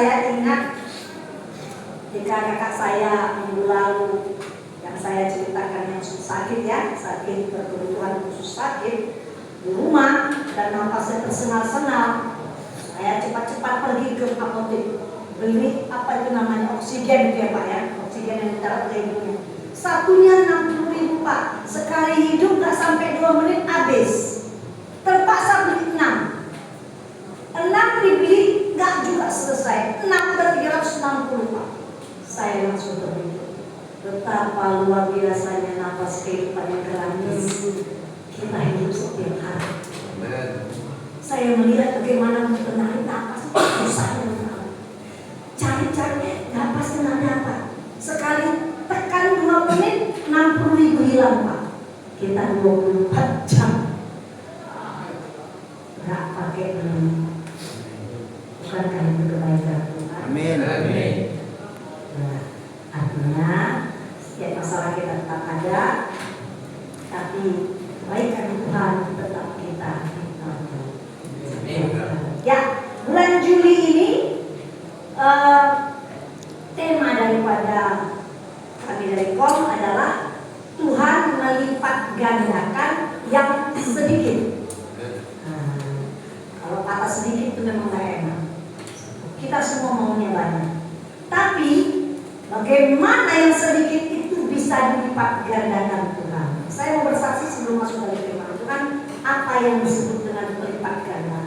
saya ingat ketika kakak saya minggu lalu yang saya ceritakan yang sakit ya, sakit berkebutuhan khusus sakit di rumah dan nafasnya tersengal-sengal. Saya cepat-cepat pergi ke apotek beli apa itu namanya oksigen ya Pak ya, oksigen yang ditaruh ke hidungnya. Satunya 60.000 Pak, sekali hidup nggak sampai 2 menit habis. Terpaksa beli 6 dibeli nggak juga selesai, 6 berarti 360 Pak. Saya langsung terhidup. Betapa luar biasanya nafas kehidupan yang gratis. Kita hidup setiap hari. Saya melihat bagaimana menarik nafas susahnya menarik. Cari-cari nafasnya nggak dapat. Sekali tekan 2 menit 60.000 hilang Pak. Kita 24 jam nggak pakai ini. Bukankah itu kebaikan Tuhan? Amin. Amin. Nah, artinya setiap masalah kita tetap ada, tapi kebaikan Tuhan tetap kita. Ya, bulan Juli ini tema daripada kami dari KOM adalah Tuhan melipat gandakan yang sedikit. Kalau kata sedikit itu memang gak enak. Kita semua maunya banyak. Tapi bagaimana yang sedikit itu bisa dilipat gandakan Tuhan? Saya mau bersaksi sebelum masuk dari firman Tuhan apa yang disebut dengan melipat ganda.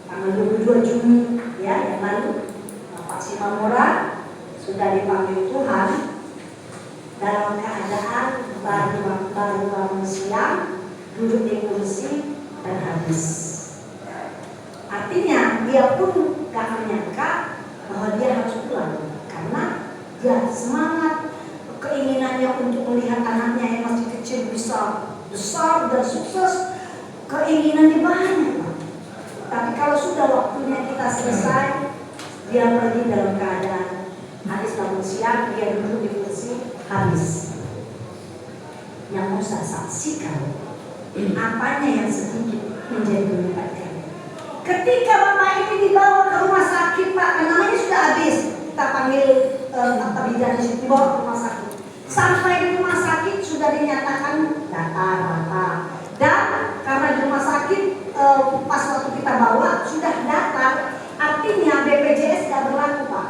Tanggal 22 Juni ya yang lalu Pak Simamora sudah dipanggil Tuhan dalam keadaan baru bangun siang, duduk di kursi dan habis. Artinya dia pun gak menyangka bahwa dia harus pulang karena dia semangat keinginannya untuk melihat anaknya yang masih kecil bisa besar dan sukses, keinginannya banyak. Tapi kalau sudah waktunya kita selesai, dia pergi dalam keadaan habis bangun siang, dia duduk di kursi habis. Yang mau saya saksikan apanya yang sedikit menjadi berlipat ganda. Ketika bapak ini dibawa ke rumah sakit Pak, namanya sudah habis, kita panggil bidan dibawa ke rumah sakit. Sampai di rumah sakit sudah dinyatakan datar. Dan karena di rumah sakit pas waktu kita bawa sudah datar, artinya BPJS tidak berlaku Pak.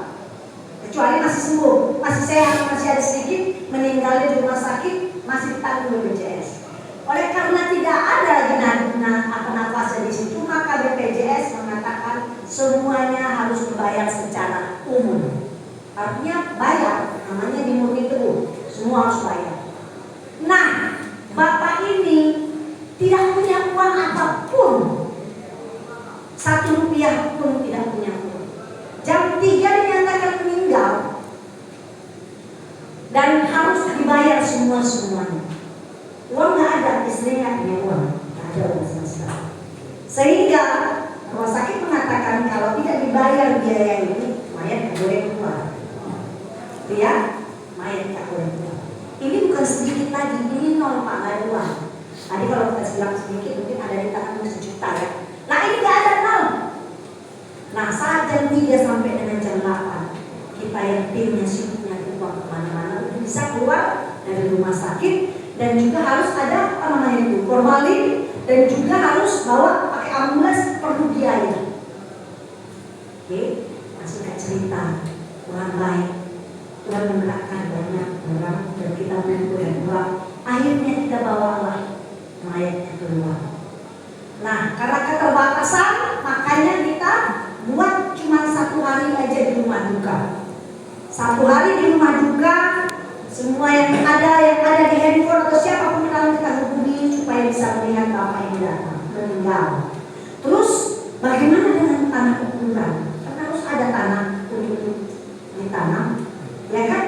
Kecuali masih sembuh, masih sehat, masih ada sedikit meninggal di rumah sakit, masih ditanggung BPJS. Oleh karena tidak ada lagi nafasnya di situ, maka BPJS mengatakan semuanya harus dibayar secara umum. Artinya bayar, namanya dimurni teguh, semua harus bayar. Nah, bapak ini tidak punya uang apapun, 1 rupiah pun tidak punya uang. Jam 3 dinyatakan meninggal dan harus dibayar semuanya. Uang nggak ada, istrinya punya uang, nggak ada uang sama sekali. Sehingga rumah sakit mengatakan kalau tidak dibayar biaya ini, mayat nggak boleh keluar. Ya, mayat nggak boleh keluar. Ini bukan sedikit lagi, ini 0 Pak, nggak ada uang. Tadi kalau kita bilang sedikit, mungkin ada di tangan 1 juta ya. Nah ini nggak ada 0. Nah saat jam 3 sampai dengan jam 8, kita yang timnya sibuk nyari uang kemana-mana untuk bisa keluar dari rumah sakit. Dan juga harus ada formalin, dan juga harus bawa pakai ambulans, perlu biaya. Oke, masih gak cerita Tuhan baik, Tuhan menggerakkan banyak orang dan kita mampu dan uang. Akhirnya kita bawalah mayatnya keluar. Nah, karena keterbatasan, makanya kita buat cuma 1 hari aja di rumah duka. 1 hari di rumah duka. Semua yang ada di handphone atau siapapun yang kita hubungi supaya bisa melihat bapak yang datang meninggal. Terus bagaimana dengan tanah kuburan? Karena harus ada tanah untuk ditanam, ya kan?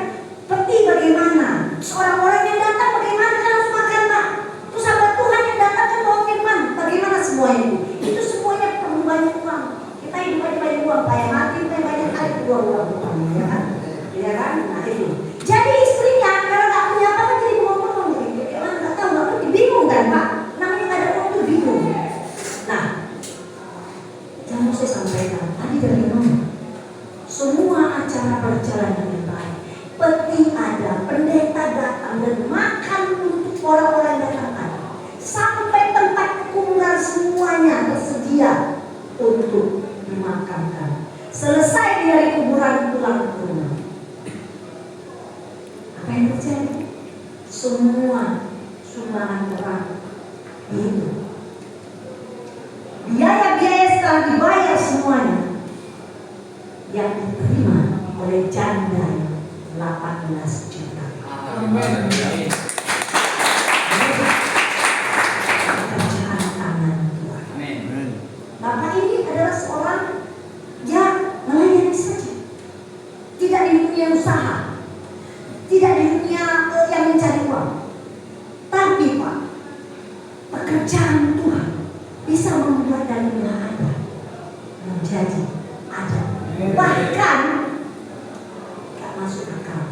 Peti bagaimana? Seorang orang yang datang bagaimana kan harus makan Pak? Terus hamba Tuhan yang datang kan bawa firman, bagaimana semua itu? Itu semuanya perlu banyak uang. Kita hidup aja banyak uang, kayak mati banyak kali keluar uang, ya kan? Ya kan? Nah itu. Jadi istrinya karena nggak punya apa jadi ngomong gitu, nggak tahu nggak ngerti, bingung kan Pak? Namanya nggak ada uang tuh bingung. Nah, jangan usah sampaikan tadi dari mana? Semua acara berjalan dengan baik. Peti ada, pendeta datang dan makan untuk orang-orang yang datang. Sampai tempat kuburan semuanya tersedia untuk dimakamkan. Selesai dari kuburan pulang ke rumah. Apa yang terjadi? Semua sumbangan orang itu. Biaya-biaya setelah dibayar semuanya yang diterima oleh janda 18 juta. Amin. Pekerjaan tangan Tuhan. Amin. Bapak ini adalah seorang yang melayani saja, tidak di dunia usaha, tidak di dunia yang mencari uang, tapi Pak, pekerjaan Tuhan bisa membuat dari nggak ada menjadi ada. Bahkan gak masuk akal,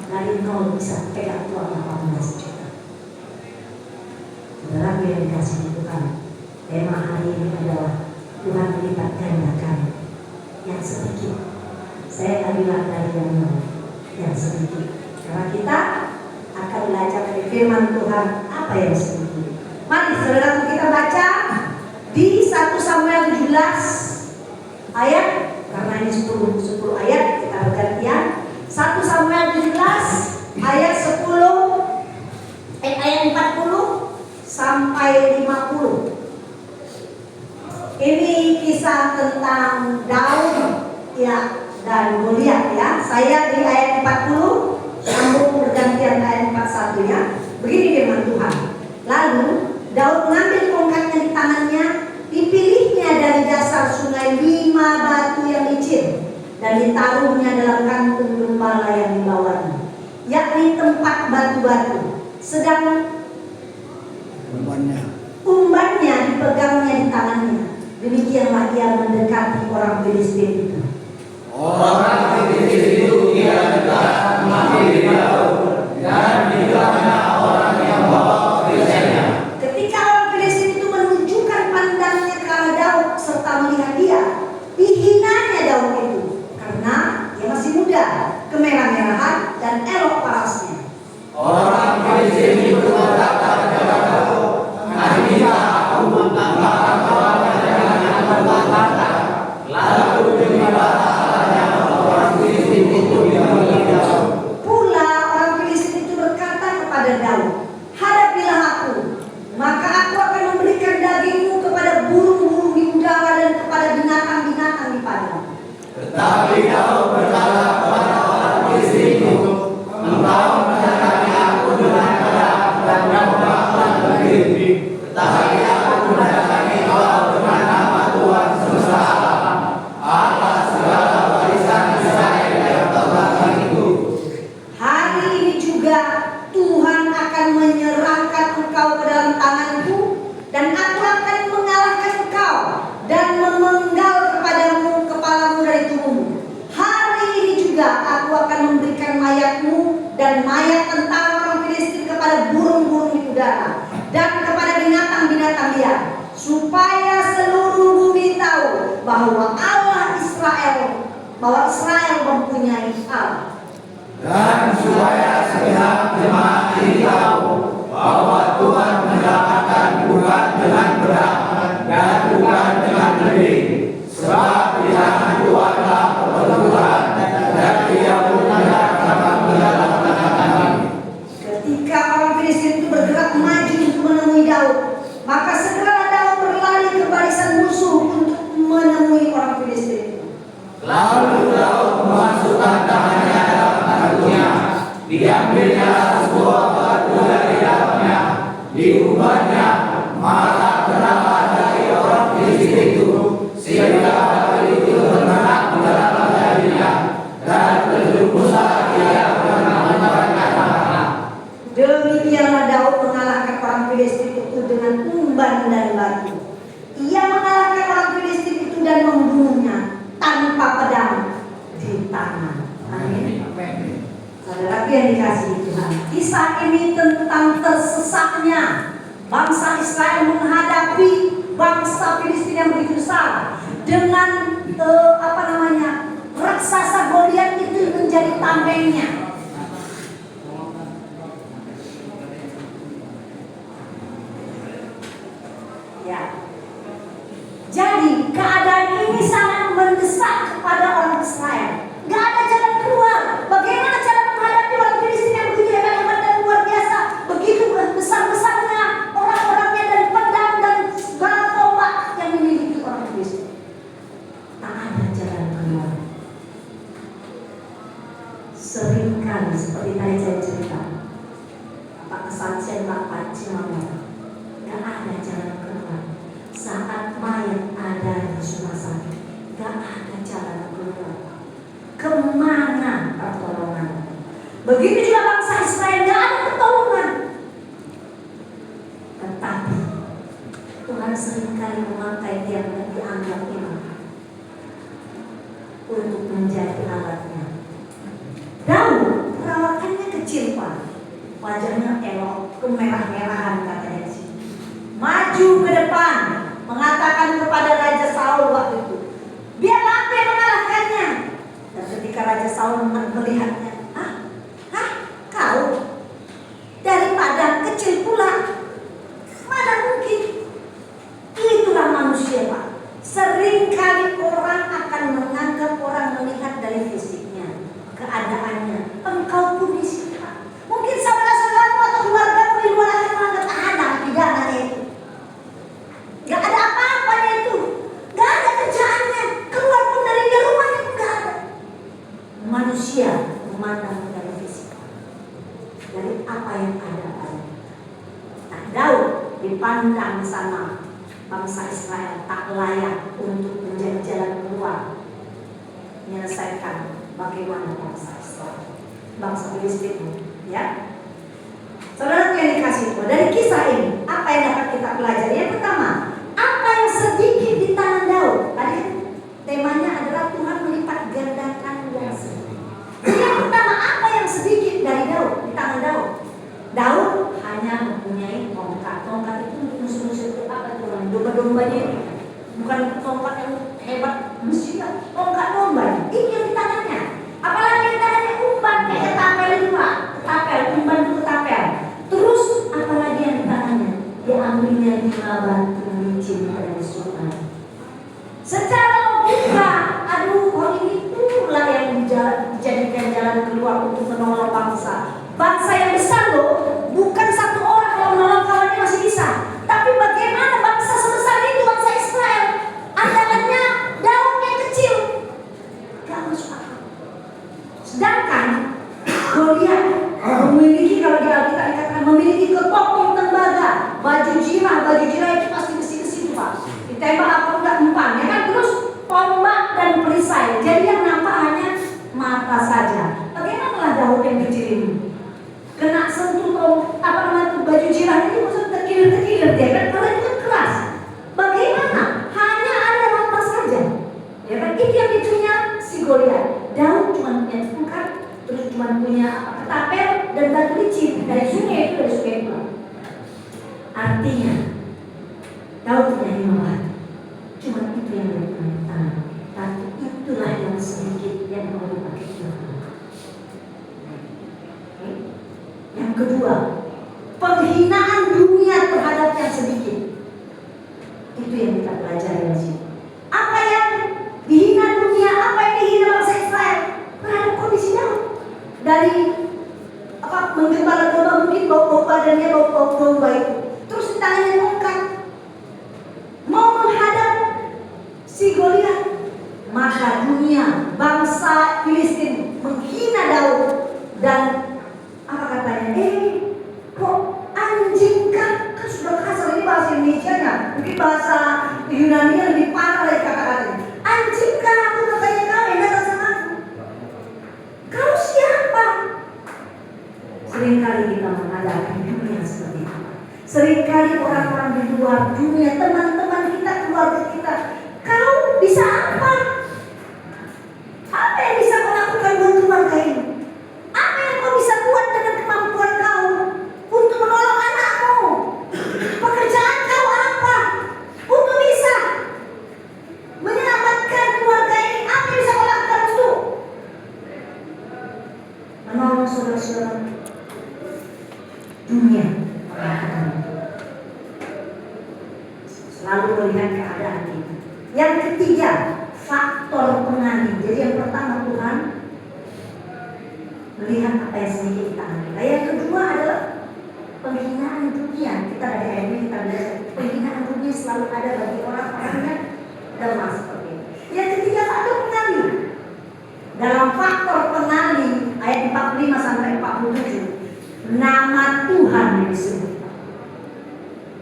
dari nol bisa pegang uang 18 juta. Saudara yang dikasih Tuhan, tema hari ini adalah Tuhan melipat gandakan yang sedikit. Saya tak bilang dari yang nol, yang sedikit. Karena kita akan belajar dari firman Tuhan apa yang sedikit. Mari saudara kita baca di 1 Samuel 17 ayat, karena ini 10 ayat kita bergantian. 1 Samuel 17 ayat 40 sampai 50. Ini kisah tentang Daud ya dan Goliat ya. Saya di ayat 40 sambung bergantian ayat 41 ya. Begini firman Tuhan. Lalu Daud mengambil tongkatnya di tangannya, dipilihnya dari dasar sungai 5 batu yang licin dan ditaruhnya dalam kantung gembala yang dibawanya, yakni tempat batu-batu. Sedang umbannya dipegangnya di tangannya. Demikianlah ia mendekati orang Filistin itu. Orang Filistin itu ia dekat mengambil Daud dan dibelahnya orang yang bawa perisainya. Ketika orang Filistin itu menunjukkan pandangnya ke arah Daud serta melihat dia, dihinanya Daud itu karena dia masih muda, kemerah-merahan dan elok parasnya. Orang Filistin itu berkata kepada Daud, "Marilah aku membakar orang dengan membakar." Lalu demikianlah orang Filistin itu diambil Daud. Pula orang Filistin itu berkata kepada Daud, "Hadapilah aku, maka aku akan memberikan dagingmu kepada burung-burung di udara dan kepada binatang-binatang di padang." Tetapi Daud berkata kepada orang Filistin itu, "Engkau mendatangi aku dengan pedang dan membakar daging, tetapi aku mendatangi engkau dengan nama Tuhan semesta alam, Allah segala barisan Israel yang terbakar itu." Hari ini juga Tuhan akan menyerahkan engkau ke dalam tanganku, dan aku akan mengalahkan engkau dan memenggal kepadamu kepalamu dari tubuhmu. Hari ini juga aku akan memberikan mayatmu dan mayat tentara orang Filistin kepada burung-burung di udara dan kepada binatang-binatang liar, supaya seluruh bumi tahu bahwa Israel mempunyai Allah. Dan supaya sepihak jemaat ini tahu bahwa Tuhan mendapatkan bukan dengan pedang dan bukan dengan pedang, sebab di tangan Tuhanlah pertempuran dan Dia pun tidak akan mengalahkan. Ketika orang Filistin itu bergerak maju untuk menemui Daud, maka segera Daud berlari ke barisan musuh untuk menemui orang Filistin itu. Lalu Daud memasukkan tangannya dalam kantungnya, diambilnya sebuah batu dari dalamnya, diubahnya, maka teranglah dari orang Filistin itu, sehingga batu itu terkena ke dalam darinya, dan terjerumuslah ia berkata-kata. Demikianlah Daud mengalahkan orang Filistin itu dengan umban dan batu. Ia mengalahkan orang Filistin itu dan membunuhnya tanpa pedang di tangan. Amin. Saudara yang dikasihi Tuhan, kisah ini tentang tersesatnya bangsa Israel menghadapi bangsa Filistin yang begitu besar dengan raksasa Goliat itu menjadi tamengnya. Ya. Jadi keadaan ini sangat mendesak kepada orang Israel. Gak ada jalan keluar. Bagaimana cara menghadapi orang Filistin yang begitu hebat dan luar biasa, begitu besar-besarnya orang-orangnya dan pedang dan segala tombak yang dimiliki orang Filistin. Tak ada jalan keluar. Seringkali seperti tadi saya cerita, Pak kesaksian Bapak Cimamora, gak ada jalan keluar. Saat mayat ada di rumah sakit, gak ada jalan keluar. Kemana pertolongan? Begitu juga bangsa Israel, gak ada pertolongan. Tetapi Tuhan seringkali memakai dia yang dianggap imam untuk menjadi alatnya. Daud perawakannya kecil Pak, wajahnya elok, kemerah-merahan katanya sih. Maju ke depan, mengatakan kepada Raja Saul waktu itu, biar aku yang mengalahkannya. Dan ketika Raja Saul melihatnya, kau dari padang kecil pula, mana mungkin? Itulah manusia Pak. Seringkali orang akan menganggap orang melihat dari fisiknya, keadaannya. Engkau pun di sini Pak. Mungkin saudara-saudaramu atau keluargamu di luar akan menganggap ada pidananya itu. Gak ada apa-apanya itu. Gak ada kerjaannya. Keluar pun dari dia, rumahnya pun gak ada. Manusia memandang dari fisik, dari apa yang ada pada. Nah, Daud dipandang sama bangsa Israel tak layak untuk menjadi jalan keluar menyelesaikan bagaimana bangsa Israel, bangsa Filistin, ya. Saudara yang dikasih dari kisah ini, apa yang dapat kita pelajari? Yang pertama, apa yang sedikit di tangan Daud? Tadi temanya adalah Tuhan melipat gandakan yang sedikit. Yang pertama, apa yang sedikit dari Daud di tangan Daud? Daud hanya mempunyai tongkat. Tongkat itu musuh-musuh itu apa itu? Domba-dombanya itu. Bukan tongkat yang hebat mestinya. Tongkat domba itu yang di tangannya. Apalagi di tangannya umpan kayak ketapel itu Pak. Ketapel, umpan itu ketapel. Terus apalagi yang di tangannya? Diambilnya 5 batu micin dari surga. Secara logika, kok ini pula yang dijadikan jalan keluar untuk menolong bangsa. Bangsa yang besar loh, bukan satu orang kalau menolong kawannya masih bisa. Tapi bagaimana bangsa sebesar itu, bangsa Israel, andalannya Daud yang kecil, gak masuk akal. Sedangkan Goliat memiliki, kalau di Alkitab dikatakan memiliki kepopong tembaga, baju jirah itu pasti besi-besi itu Pak. Ditembak apa enggak umpan, ya kan? Terus tombak dan perisai. Jadi yang nampak hanya mata saja. Bagaimana Daud yang kecil ini? Kena sentuh baju jirah ini maksud terkilir dia kan, kalau itu kan keras. Bagaimana? Hanya ada mata saja. Ya kan, itu yang dipunya si Goliat. Daud cuma punya tongkat, terus cuma punya ketapel dan batu licin dari sungai itu. Artinya Daud punya 5 batu. Cuma itu yang dia punya. Tapi itulah yang sedikit yang mau dipakai Tuhan. Yang kedua, penghinaan dunia terhadap yang sedikit. Itu yang kita pelajari di sini. Apa yang dihina dunia, apa yang dihina bangsa Israel terhadap kondisi Daud. Dari menggembala domba, mungkin bau badannya bau domba itu. Terus di tangannya tongkat, mau menghadap si Goliat. Maka dunia, bangsa Filistin menghina Daud dan apa katanya? Kok anjing kan sudah kasar, ini bahasa Indonesia-nya. Mungkin bahasa Yunani lebih parah dari kata-katanya. Anjing kan aku katanya, kau yang datang sama aku. Kau siapa? Seringkali kita menghadapi dunia seperti itu. Seringkali orang-orang di luar dunia, teman-teman kita, keluarga kita, kau bisa apa? Apa yang bisa kau lakukan buat keluarga ini? Apa yang kau bisa buat dengan kemampuan kau untuk menolong anakmu? Pekerjaan kau apa? Untuk bisa menyelamatkan keluarga ketiga, faktor pengalih. Jadi yang pertama, Tuhan melihat apa yang sedikit kita ambil. Yang kedua adalah penghinaan dunia. Kita dari ayat ini kita belajar penghinaan dunia selalu ada bagi orang-orang yang lemah seperti ini. Yang ketiga, faktor pengalih. Dalam faktor pengalih ayat 45 sampai 47, nama Tuhan yang disebut.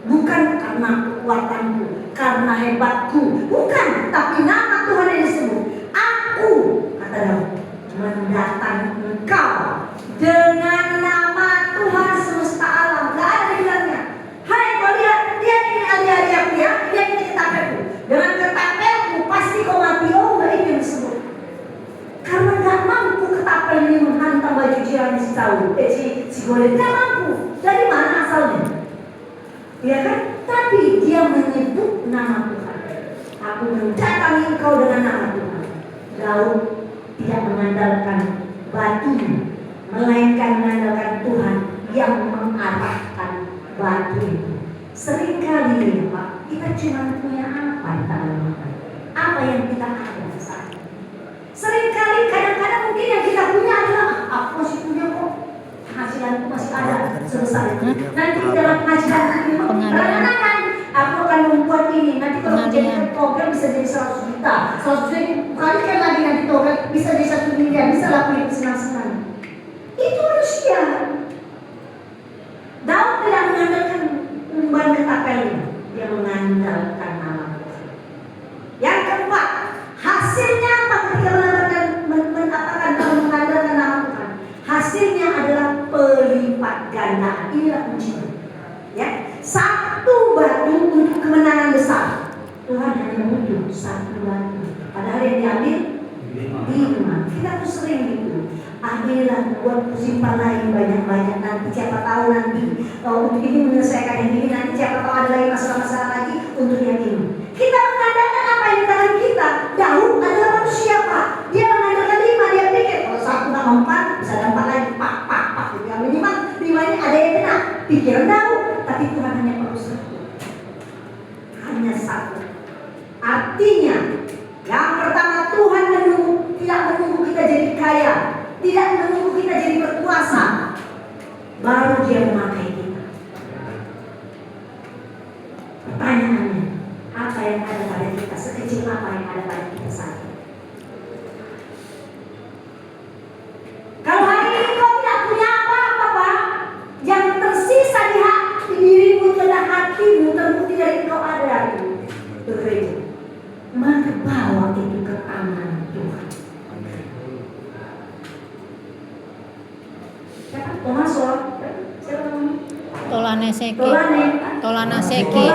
Bukan karena kekuatanku, karena hebatku, bukan, tapi nama Tuhan yang disebut. Aku, kata Daud, mendatangi engkau dengan nama Tuhan semesta alam. Gak ada bilangnya, hai kau lihat, dia ini hari-hari aku ya, dia ini ketapelku. Dengan ketapelku pasti kau mati. Oh, gak ini yang disebut. Karena gak mampu ketapel ini menghantam baju jirannya si Saul, si Goliat. Gak mampu. Dari mana asalnya? Ya kan? Tapi dia menyebut nama Tuhan. Aku mendatangi engkau dengan nama Tuhan. Daud tidak mengandalkan batu, melainkan mengandalkan Tuhan yang mengarahkan batu itu. Seringkali ya Pak, kita cuma punya apa di tangan kita? Apa yang kita ada saat ini? Seringkali kadang-kadang mungkin yang kita punya adalah aku masih punya kok, penghasilanku masih ada sebesar itu. Nanti dalam penghasilan ini berangan-angan aku akan membuat ini. Nanti kalau menjadi program bisa jadi 100 juta. 100 juta itu kalikan lagi nanti program bisa jadi 1 miliar. Bisa lakuin senang-senang. Itu manusia. Daud tidak mengandalkan umban ketapelnya, dia mengandalkan nama Tuhan. Yang keempat, hasilnya apa ketika mengandalkan nama Tuhan? Hasilnya adalah pelipat gandaan. Inilah kuncinya. Ya, satu batu untuk kemenangan besar. Tuhan hanya menunjuk satu batu. Padahal yang diambil 5. Kita tuh sering gitu. Ambillah buat simpan lain banyak-banyak. Nanti siapa tahu nanti untuk ini menyelesaikan yang ini. Nanti siapa tahu ada lagi masalah-masalah lagi untuk yang ini. Kita mengandalkan apa yang di tangan kita. Daud adalah manusia Pak. Dia mengandalkan 5. Dia pikir kalau 1 tambah 4 bisa ada 4 lagi. Pak. Yang minimal 5 ini ada yang kena. Pikiran Daud. Tapi Tuhan hanya perlu 1. Hanya 1. Artinya yang pertama, Tuhan tidak menunggu kita jadi kaya, tidak menunggu kita jadi berkuasa, baru Dia memakai kita. Pertanyaannya, apa yang ada pada kita? Sekecil apa yang ada pada kita saat ini? Kalau hari ini kau tidak punya apa-apa Pak, yang tersisa di dirimu adalah hatimu terbukti dari kau ada itu bekerja, maka bawa itu ke tangan Tuhan. Siapa? Thomas siapa namanya? Tolana Seki.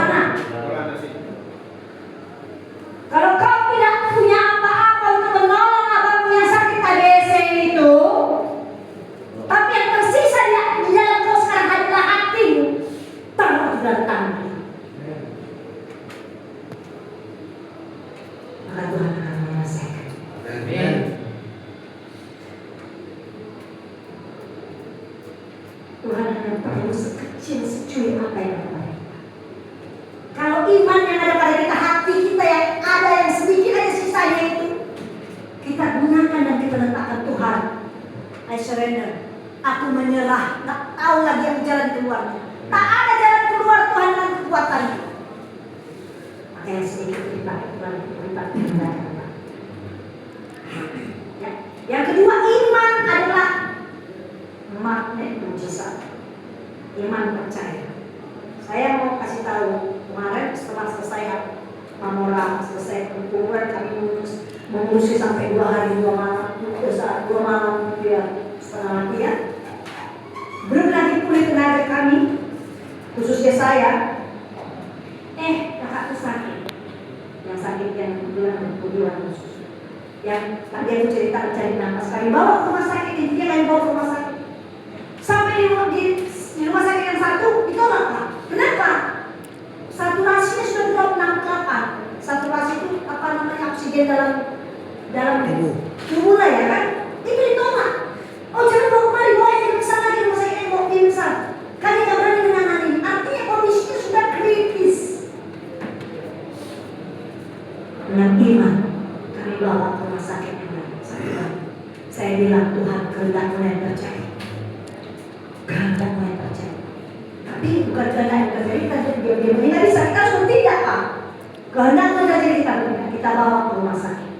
Kalau kau tidak punya apa-apa untuk menolong abangmu yang sakit ADC itu, tapi yang tersisa di dalam kau sekarang adalah hatimu, taruh di dalam tangan Tuhan. Maka Tuhan akan menyelesaikan. Amin. Tuhan hanya perlu sekecil secuil apa yang ada pada kita. Kalau iman yang ada pada kita, hati kita yang ada yang sedikit aja sisanya itu, kita gunakan dan kita letakkan Tuhan. I surrender. Aku menyerah. Tak tahu lagi yang jalan keluarnya. Tak ada jalan keluar Tuhan dengan kekuatannya. Maka yang sedikit dipakai Tuhan dipakai Tuhan. Ya. Yang kedua, iman adalah magnet mujizat. Iman percaya. Saya mau kasih tahu, kemarin setelah selesai Mamora, selesai kumpulkan, kami mengurusi sampai 2 hari 2 malam, 2 malam dia setengah mati ya. Belum lagi pulih tenaga kami, khususnya saya. Kakakku sakit. Yang sakit yang kebetulan khusus. Yang tadi aku cerita mencari nafas, kami bawa ke rumah sakit, dia kami bawa ke rumah sakit. Sampai di rumah sakit yang satu ditolak Pak. Kenapa? Saturasinya sudah drop 68. Saturasi itu apa namanya, oksigen dalam tubuh lah ya kan? Itu ditolak. Oh jangan bawa kemari, bawa aja ke sana lagi, rumah sakit yang bawa pingsan. Kami nggak berani menangani. Artinya kondisinya sudah kritis. dengan iman kami bawa ke rumah sakit. Saya bilang, Tuhan, kehendakmu yang terjadi. Kehendakmu yang terjadi. Tapi bukan kehendak yang terjadi, dia nggak bisa, kita harus tidak, Pak. Kehendakmu terjadi, kita bawa ke rumah sakit.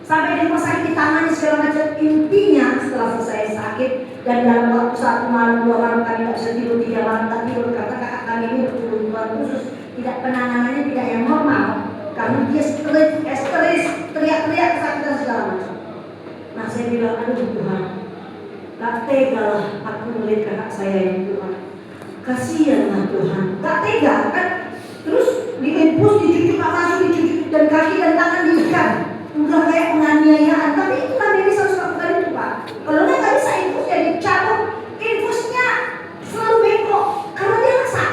Sampai di rumah sakit ditangani segala macam. Intinya setelah selesai sakit dan dalam waktu 1 malam 2 malam kami nggak bisa tidur, 3 malam tak tidur karena kakak kami ini berkebutuhan khusus, tidak penanganannya tidak yang normal. Karena dia histeris, teriak-teriak kesakitan segala macam. Nah saya bilang, aduh Tuhan, gak tega lah aku melihat kakak saya yang Tuhan. Kasihanlah Tuhan, gak tega kan. Terus diinfus, dicucuk, masuk dicucuk dan kaki dan tangan diikat. Udah kayak penganiayaan, tapi itu kan medis harus lakukan itu Pak. Kalau nggak bisa infus ya dicabut. Infusnya selalu bengkok karena dia rasa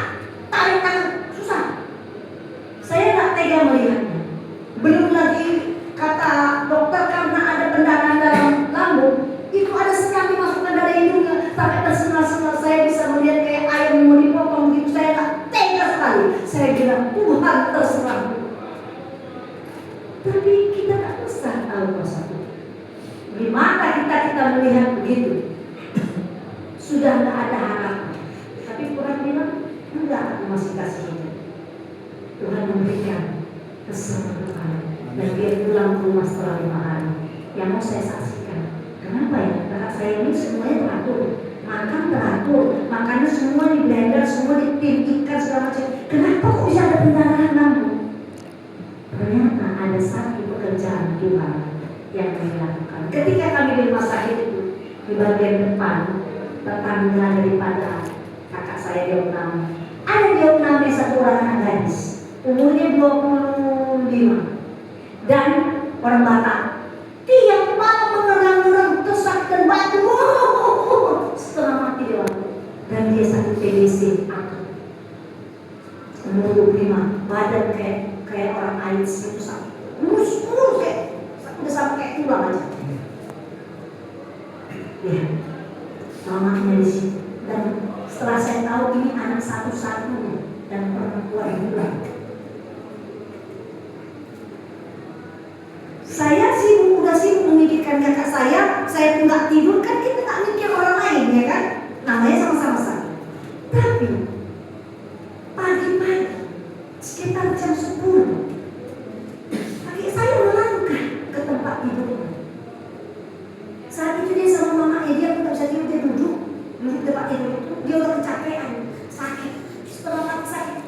tarik tangan susah. Saya nggak tega melihatnya. Belum lagi kata dokter karena ada pendanaan dalam lambung, itu ada senyap dimasukkan dari hidungnya sampai tersengal-sengal. Saya bisa melihat kayak ayam yang mau dipotong gitu. Saya nggak tega sekali. Saya bilang, Tuhan terserah. Tapi kita tak usah tahu kuasa Tuhan. Gimana kita melihat begitu? Sudah nggak ada harapan. Tapi Tuhan bilang, enggak, aku masih kasih hidup. Tuhan memberikan kesembuhan dan dia pulang ke rumah setelah 5 hari. Yang mau saya saksikan, kenapa ya? Kakak saya ini semuanya teratur, makan teratur, makannya semua di blender, semua ditimpikan segala macam. Kenapa kok bisa ada pendarahan lambung? Ternyata ada satu pekerjaan Tuhan yang kami lakukan. Ketika kami di rumah sakit itu, di bagian depan tetangga daripada kakak saya Vietnam, ada Vietnamnya satu orang anak gadis, umurnya 25 dan orang Batak. Tiap malam mengerang-erang kesakitan batu, setengah mati dia dan dia sakit TBC akut. Umur 25, badan kayak orang AIDS itu sakit, kurus kayak udah sampai kayak tulang aja. Ya, mamanya di situ. Dan setelah saya tahu ini anak satu-satunya dan perempuan bulan. Saya udah sibuk memikirkan kakak saya pun nggak tidur kan, kita nggak mikir orang lain ya kan, namanya sama-sama sakit. Tapi pagi-pagi sekitar jam 10 pagi saya melangkah ke tempat tidur. Saat itu dia sama mamanya, dia pun tak bisa tidur, dia duduk tempat tidur itu. Dia udah kecapean, sakit, setengah mati sakit.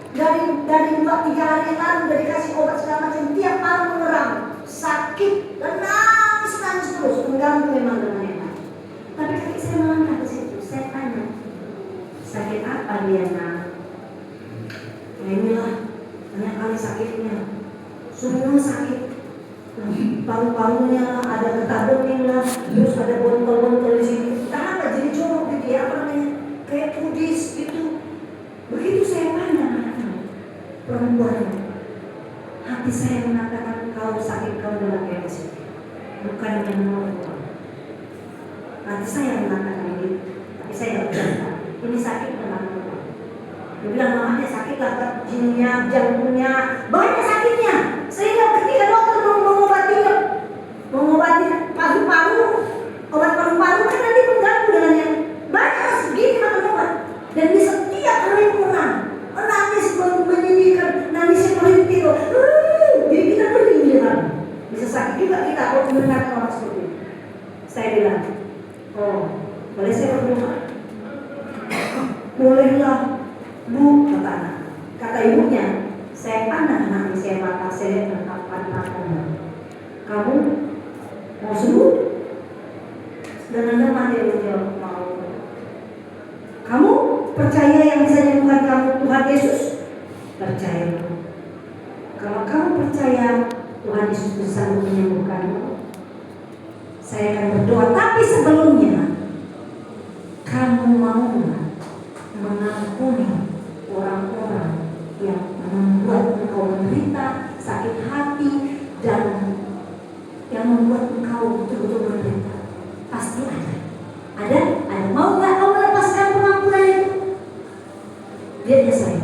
Dari 2-3 hari yang lalu udah dikasih obat segala macam, tiap malam mengerang, sakit dan nangis terus, mengganggu memang dengan yang lain. Tapi ketika saya melangkah ke situ, saya tanya, sakit apa dia nak? Ya inilah, banyak kali sakitnya, semua sakit. Paru-parunya ada getah bening lah, terus ada botol-botol di sini. Ada jadi jorok gitu ya, apa namanya, kayak pudis gitu. Begitu saya pandang anaknya, perempuan, hati saya mengatakan kau sakit, kau dalam KPC, bukan yang normal. Hati saya mengatakan ini, tapi saya nggak bercanda. Ini sakit dalam normal. Dia bilang mamanya sakit lah, jinnya, jantungnya, banyak sakitnya. Sehingga ketika dokter mengobati paru-paru, obat paru-paru kan nanti mengganggu dengan yang banyak segini makan obat. Dan di setiap hari kurang, menangis menyedihkan, nangisnya merintih. Jadi kita berpikir, bisa sakit juga kita kalau mendengarkan orang seperti itu. Saya bilang, oh boleh saya berdoa? Bolehlah Bu, kata anak. Kata ibunya, saya pandang anaknya, saya mata, saya lihat tentang matanya. Kamu mau sembuh? Dan dia menjawab, mau. Kamu percaya yang bisa menyembuhkan kamu Tuhan Yesus? Percaya. Kalau kamu percaya Tuhan Yesus bisa menyembuhkanmu, saya akan berdoa. Tapi sebelumnya, kamu mau mengampuni orang-orang yang membuat engkau menderita, sakit hati, dan yang membuat engkau betul-betul menderita? Pasti ada. Mau nggak kau melepaskan pengampunan itu? Dia saya.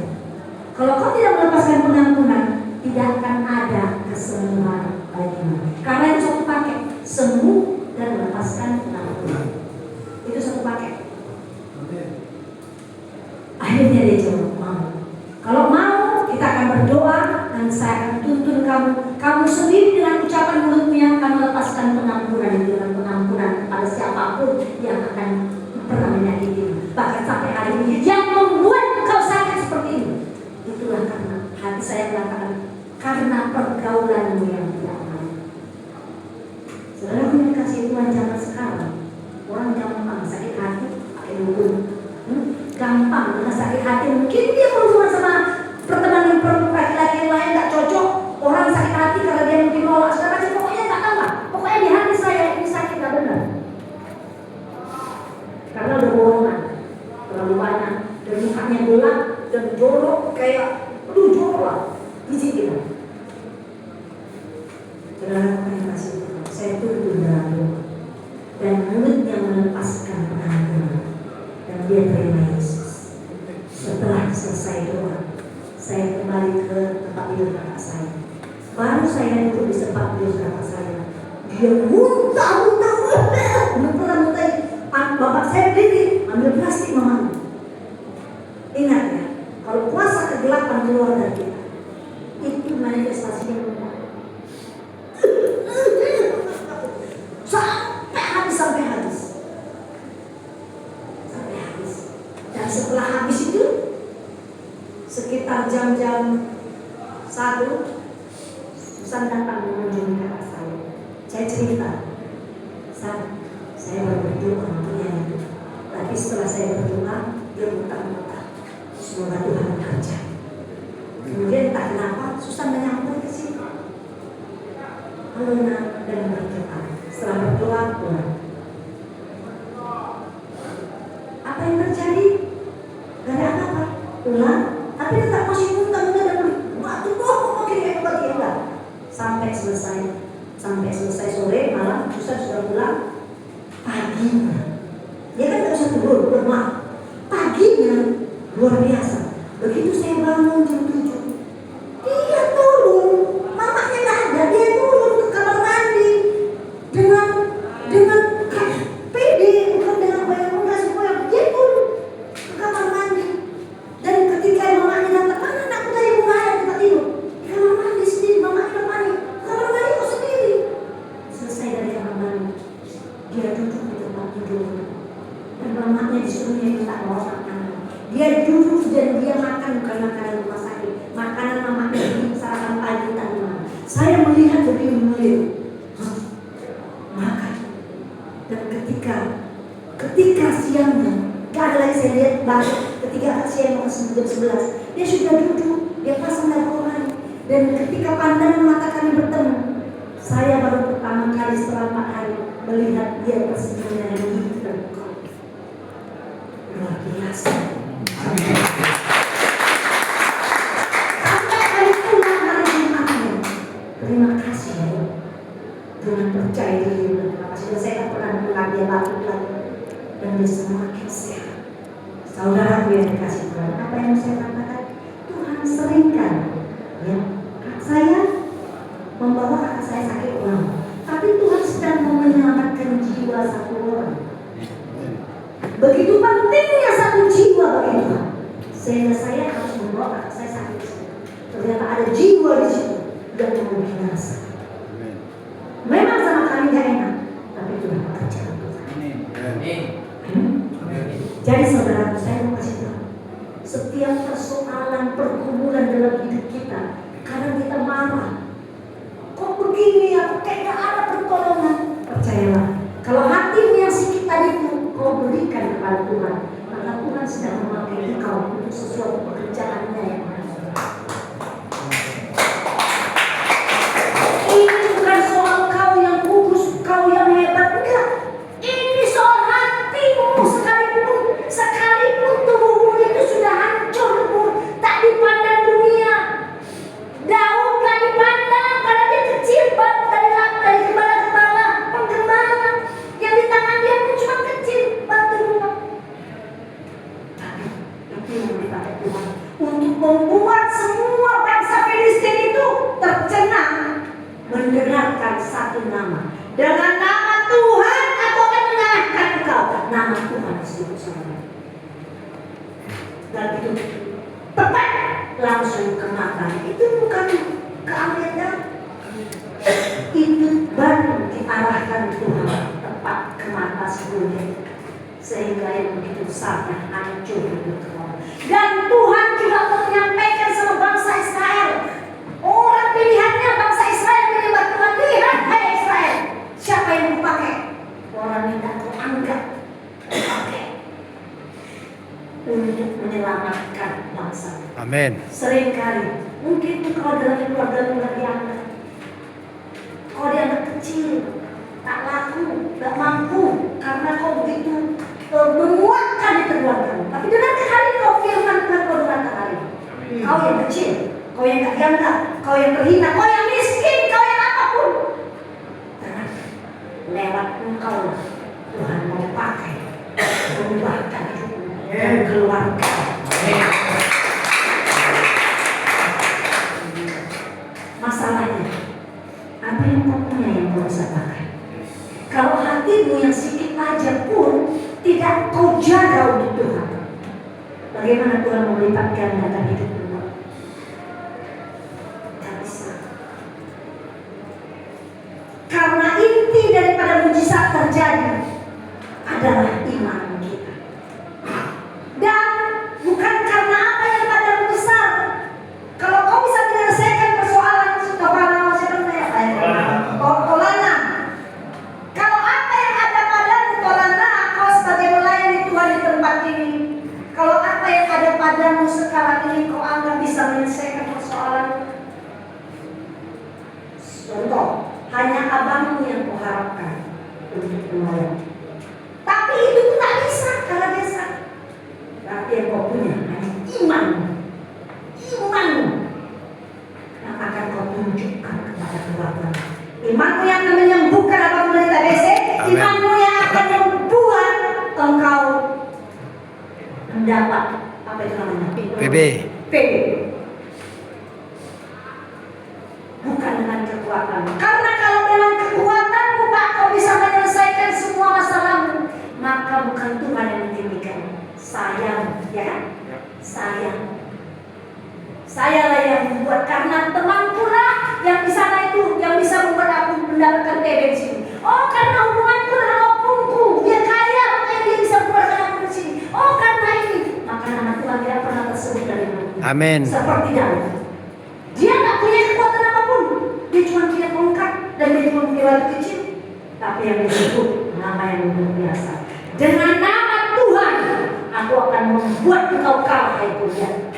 Kalau kau tidak melepaskan pengampunan, tidak akan ada kesembuhan. Saudara yang kasih Tuhan zaman sekarang, orang gampang sakit hati pakai dukun. Gampang dengan sakit hati, mungkin dia berhubungan sama pertemanan laki-laki yang lain gak cocok. Orang sakit hati karena dia mungkin nolak segala macam. Pokoknya gak tahu lah. Pokoknya di hati saya ini sakit gak benar. Karena udah bohongan terlalu banyak dan mukanya gelap dan jorok kayak jorok lah biji kita. Saudara yang kasih Tuhan, saya tunduk dalam doa dan mulut yang melepaskan pengampunan dan dia terima Yesus. Setelah selesai doa, saya kembali ke tempat tidur kakak saya. Baru saya duduk di tempat tidur kakak saya, dia muntah-muntah, bapak saya berdiri ambil plastik mama. Ingat ya, kalau kuasa kegelapan keluar dari kita, itu manifestasinya muntah. Sampai habis. Dan setelah habis itu, sekitar jam-jam 1, Susan datang mengunjungi kakak saya. Saya cerita, saya baru berdoa untuk itu. Tapi setelah saya berdoa, dia muntah-muntah. Semoga Tuhan bekerja. Kemudian tak kenapa, Susan menyambut ke sini. Halo nak, dan berdoa. Setelah berdoa, pulang. Apa yang terjadi? Gak ada apa-apa. Pulang, tapi tetap masih muntah-muntah dan waktu kayak enggak. Sampai selesai sore malam, Susan sudah pulang. Paginya, dia kan gak bisa turun, lemah. Paginya luar biasa. Begitu saya bangun jam 7, dia turun. Mamanya gak ada, dia turun ke kamar mandi dengan pede, bukan dengan bayang-bayang semua. Dia turun ke kamar mandi. Dan ketika mamanya datang, mana anakku tadi bunga yang kita tidur di kamar mandi sendiri. Mamanya mandi, kamar mandi kok sendiri. Selesai dari kamar mandi, dia duduk di tempat tidur dan mamanya disuruhnya minta bawa makanan. Dia duduk dan dia makan, bukan makanan rumah sakit, makanan mamanya di sarapan pagi tadi malam. Saya melihat berdiri makan. Dan ketika siangnya, gak ada lagi saya lihat balik. Ketika siang mau jam 11, dia sudah duduk, dia pasang laporan. Dan ketika pandangan mata kami bertemu, saya baru pertama kali setelah 4 hari melihat dia tersenyum dan gigi terbuka. Luar biasa. Sampai hari pulang hari Jumatnya, terima kasih ya dengan percaya diri dan terima kasih. Saya tak pernah mendengar dia batuk lagi dan dia semakin sehat. Saudaraku yang dikasih Tuhan, apa yang saya katakan? Tuhan seringkan ya, saya membawa kakak saya sakit ulang, tapi Tuhan sedang mau menyelamatkan jiwa satu orang. Begitu pentingnya satu jiwa bagi Tuhan, sehingga saya harus membawa kakak saya sakit. Ternyata ada jiwa di situ yang mau binasa. Memang sama kami gak enak, tapi Tuhan bekerja. Jadi saudara, saya mau kasih tahu, setiap persoalan pergumulan dalam hidup kita, kadang kita marah. Kok begini ya? Kayak gak ada pertolongan. Percayalah, kalau hatimu yang sikit tadi itu kau berikan kepada Tuhan, maka Tuhan sedang memakai engkau untuk sesuatu pekerjaannya yang baik. Ini bukan soal kau yang kudus, kau yang hebat, enggak. Ini soal hatimu. Sekalipun tubuhmu itu sudah hancur, tak dipandang dunia. Daud gak dipandang karena dia kecil banget dari gembala-gembala, penggembala yang di tangan dia pun cuma kecil, batu rumah. Tapi itu yang dipakai Tuhan untuk membuat semua bangsa Filistin itu tercengang mendengarkan satu nama. Dengan nama Tuhan aku akan menyalahkan engkau. Nama Tuhan disebut saudara. Dan itu tepat langsung ke mata. Itu bukan keanggetan. Itu baru diarahkan Tuhan tepat ke mata sebelumnya, sehingga yang begitu besarnya hancur hidup orang. Dan Tuhan juga menyampaikan sama bangsa Israel, orang pilihannya bangsa Israel menyembah Tuhan. Lihat hai Israel, siapa yang Amin. Seringkali mungkin engkau dalam keluarga nggak dianggap, kau dianggap kecil, tak laku, tak mampu, karena kau begitu menguatkan di keluarga. Tapi dengarkan hari ini kau firman Tuhan, kau dengarkan hari ini. Kau yang kecil, kau yang tak dianggap, kau yang terhina, kau yang miskin, kau yang apapun. Tenang, lewat engkau Tuhan mau pakai mengubahkan hidupmu dan keluarga. Masalahnya, apa yang kau punya yang kau bisa pakai? Kalau hatimu yang sedikit aja pun tidak kau jaga untuk Tuhan, bagaimana Tuhan melipat gandakan hidupmu? Tak bisa. Karena inti daripada mujizat terjadi adalah iman kita. Dan bukan karena apa yang padamu besar. Kalau kau bisa menyelesaikan persoalan tolana. Kalau apa yang ada padamu tolana, kau sebagai melayani Tuhan di tempat ini. Kalau apa yang ada padamu sekarang ini kau anggap bisa menyelesaikan persoalan. Contoh, hanya abangmu yang kau harapkan untuk menolong. Tapi itu pun tak bisa karena dia sakit. Berarti yang kau punya hanya imanmu. Imanmu yang akan kau tunjukkan kepada keluarga. Imanmu yang akan menyembuhkan abangmu dari TBC. Imanmu yang akan membuat engkau mendapat apa itu namanya? PB. Bukan dengan kekuatan. Karena kalau dengan kekuatanmu Pak kau bisa menyelesaikan semua masalahmu, maka bukan Tuhan yang mentinggikan. Sayang, ya kan? Sayang. Sayalah yang membuat, karena temanku lah yang di sana itu yang bisa membuat aku mendapatkan TB di sini. Oh, karena hubunganku dengan opungku, dia kaya, makanya dia bisa membuat aku di sini. Oh, karena ini, maka nama Tuhan tidak pernah tersebut dari mana. Amin. Seperti Daud. Dia nggak punya kekuatan apapun, dia cuma punya tongkat dan dia cuma punya batu kecil. Tapi yang disebut nama yang luar biasa. Dengan nama Tuhan, aku akan membuat engkau kalah, hai Tuhan.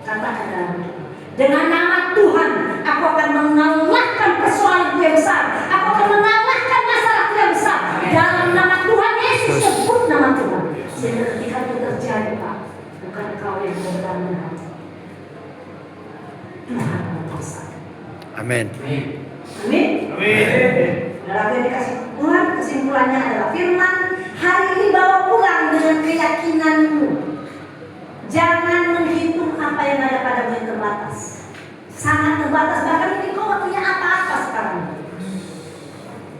Katakan dalam hati. Dengan nama Tuhan, aku akan mengalahkan persoalan yang besar. Aku akan mengalahkan masalah yang besar. Dalam nama Tuhan Yesus, sebut nama Tuhan. Sehingga ketika itu terjadi, Pak, bukan kau yang benar-benar. Tuhan berkuasa. Amin. Amin. Dalam yang dikasih Tuhan, kesimpulannya adalah firman hari ini bawa pulang dengan keyakinanmu. Jangan menghitung apa yang ada padamu yang terbatas. Sangat terbatas, bahkan mungkin kau gak punya apa-apa sekarang.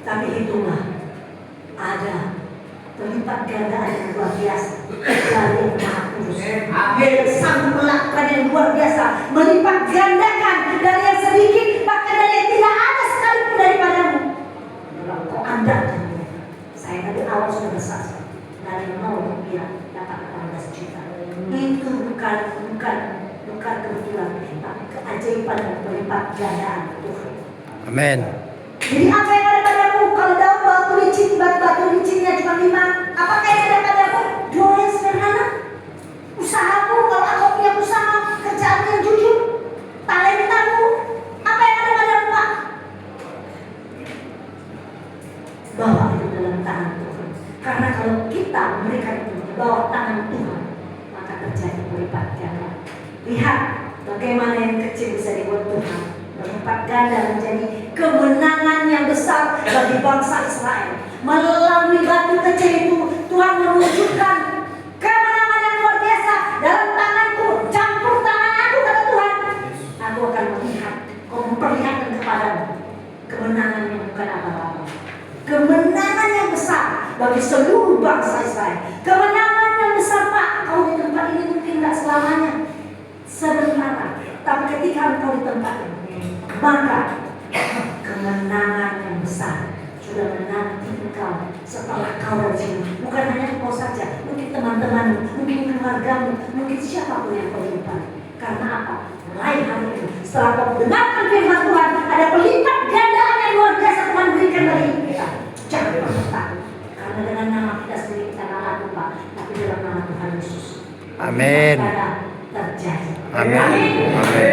Tapi hitunglah, ada berlipat gandaan yang luar biasa dari yang Maha Kudus. Dia sanggup melakukan yang luar biasa, melipat gandakan dari yang sedikit, bahkan dari yang tidak ada sekalipun daripadamu. Kalau kau andalkan dia, saya tadi awal sudah bersaksi dari 0 rupiah dapat 18 juta. Itu bukan kebetulan, tapi keajaiban dan berlipat gandaan Tuhan. Amin. Jadi apa yang ada padamu? Kalau Daud batu licin, batu licinnya cuma 5, apakah yang ada padamu? Doa yang sederhana. Usahamu, kalau aku punya usaha, kerjaanmu yang jujur, talentamu, apa yang ada padamu Pak? Bawa itu dalam tangan Tuhan. Karena kalau kita memberikan itu di bawah tangan Tuhan, maka terjadi berlipat ganda. Lihat bagaimana yang kecil bisa dibuat Tuhan berlipat ganda menjadi kemenangan yang besar bagi bangsa Israel. Melalui batu kecil itu Tuhan menunjukkan kemenangan yang luar biasa. Dalam tanganku, campur tangan aku, kata Tuhan, aku akan melihat, kau memperlihatkan kepadamu kemenangan yang bukan apa-apa, kemenangan yang besar bagi seluruh bangsa Israel. Kemenangan yang besar Pak. Kau di tempat ini mungkin tidak selamanya, sebentar, tapi ketika engkau di tempat ini, maka kemenangan yang besar sudah menanti engkau setelah kau dari sini. Bukan hanya engkau saja, mungkin teman-temanmu, mungkin keluargamu, mungkin siapapun yang kau jumpai. Karena apa? Mulai hari ini, setelah kau mendengarkan firman Tuhan, ada pelipat gandaan yang luar biasa Tuhan berikan bagi kita. Jangan pernah takut, karena dengan nama kita sendiri kita nggak laku Pak, tapi dalam nama Tuhan Yesus. Amin. Terjadi. Amin. Amin.